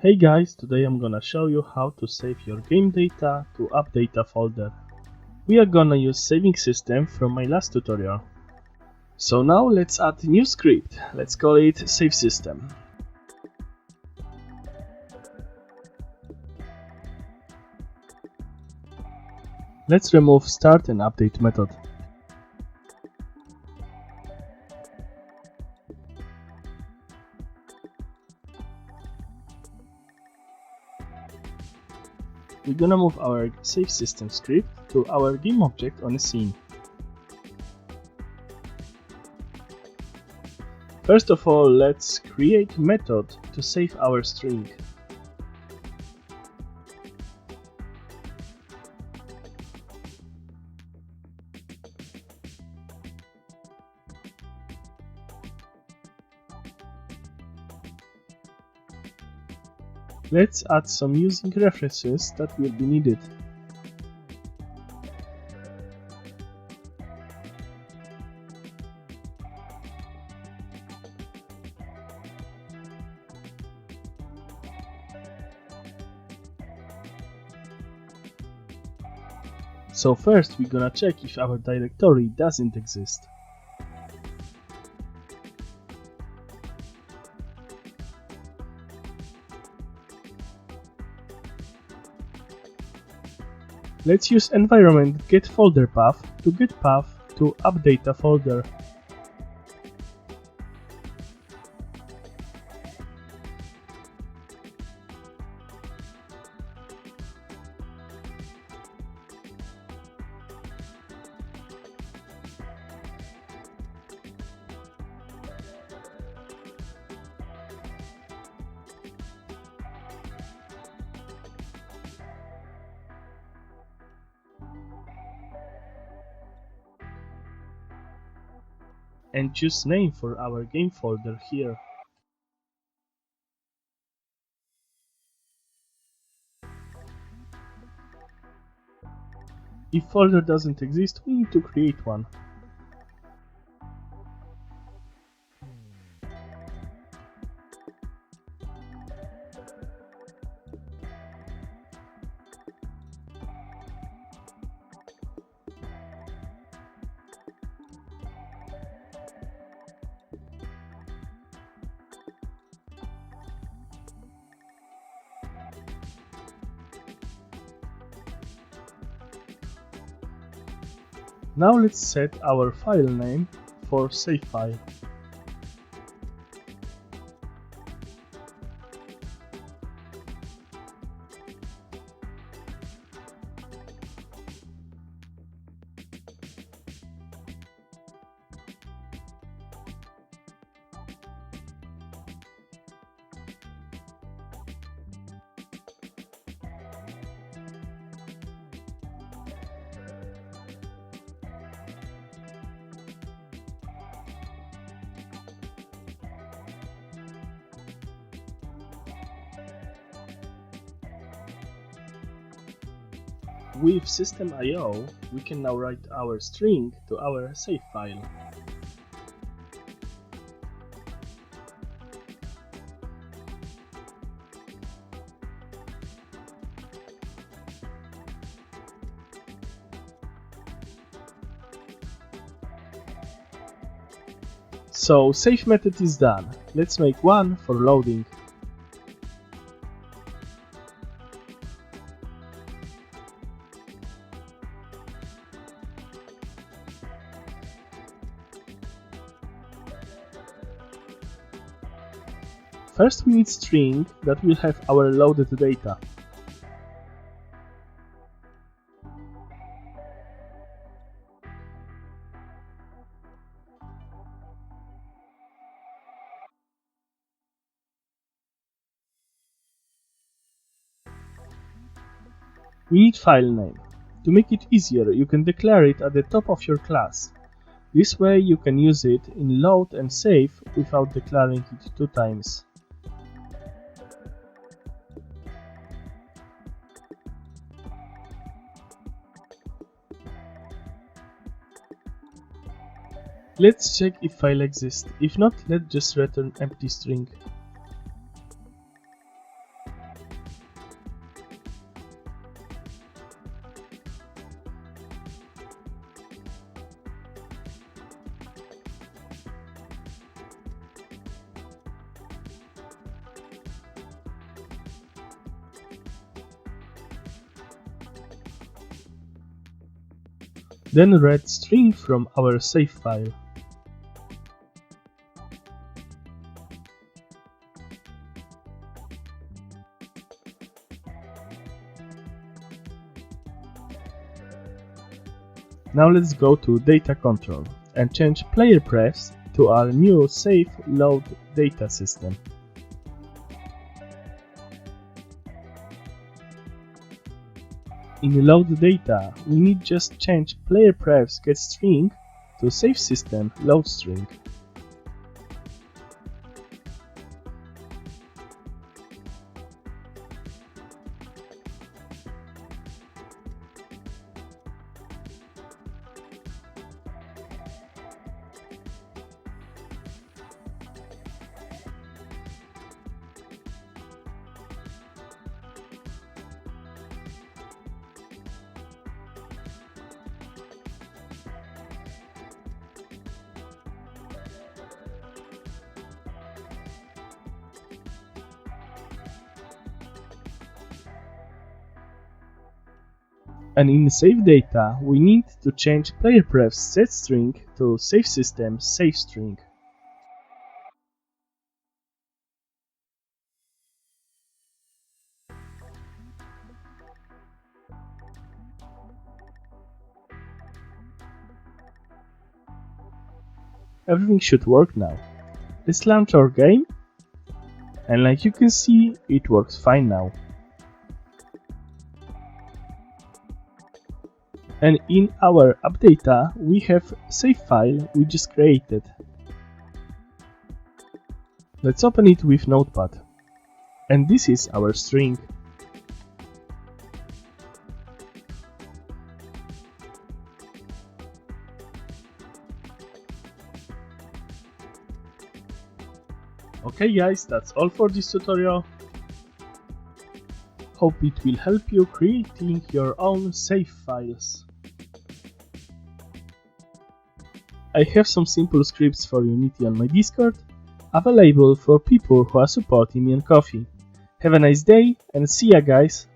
Hey guys, today I'm gonna show you how to save your game data to appdata folder. We are gonna use saving system from my last tutorial. So now let's add new script. Let's call it save system. Let's remove start and update method. We're gonna move our save system script to our game object on a scene. First of all, let's create a method to save our string. Let's add some using references that will be needed. So first we're gonna check if our directory doesn't exist. Let's use environment getFolderPath to get path to appdata folder. And choose name for our game folder here. If folder doesn't exist, we need to create one. Now let's set our file name for save file. With system.io, we can now write our string to our save file. So save method is done. Let's make one for loading. First we need string that will have our loaded data. We need file name. To make it easier, you can declare it at the top of your class. This way you can use it in load and save without declaring it 2 times. Let's check if file exists. If not, let's just return empty string. then read string from our save file. Now let's go to data control and change player prefs to our new save load data system. In load data, we need just change player prefs get string to save system load string. And in save data, we need to change player prefs set string to save system save string. Everything should work now. Let's launch our game, and like you can see, it works fine now. And in our appdata, we have save file we just created. Let's open it with Notepad. And this is our string. Okay guys, that's all for this tutorial. Hope it will help you creating your own save files. I have some simple scripts for Unity on my Discord, available for people who are supporting me on Ko-fi. Have a nice day and see ya guys!